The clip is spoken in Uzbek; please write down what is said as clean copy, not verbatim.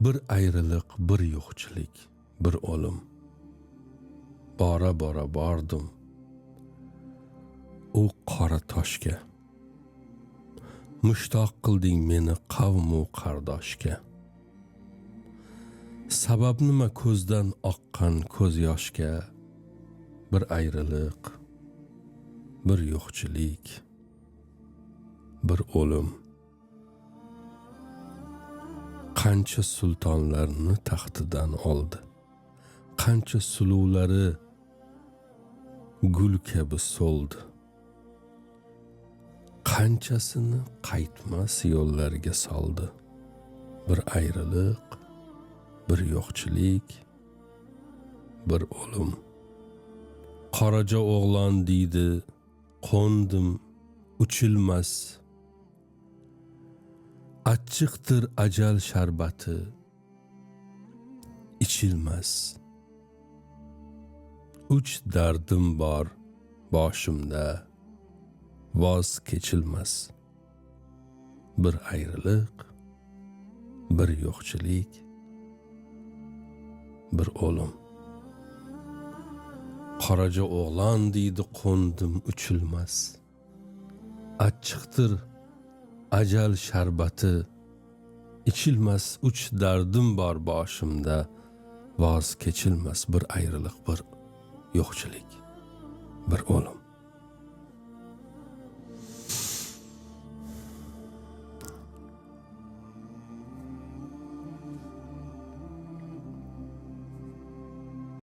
Bir ayrılık, bir yo'qchilik, bir o'lim. Bora bora bordim u qora toshga. Mushtoq qilding meni qavmu qardoshga. Sabab nima ko'zdan oqqan ko'z yoshga? Bir ayrılık, bir yo'qchilik, bir o'lim. Qancha sultonlarni taxtidan oldi, qancha suluvlari gul kabi so'ldi. Qanchasini qaytmas yo'llarga soldi. Bir ayrılık, bir yo'qchilik, bir o'lim. Qoraja o'g'lon deydi, qo'ndim uchilmas. Achchiqdir ajal sharbati, ichilmas. Uch dardim bor boshimda, voz kechilmas. Bir ayrılık, bir yo'qchilik, bir o'lim. Qoraja o'g'lon deydi, qo'ndim uchilmas. Achchiqdir ajal sharbati, ichilmas. Uch dardim bor boshimda, voz kechilmas. Bir ayrılık, bir yo'qchilik, bir o'lim.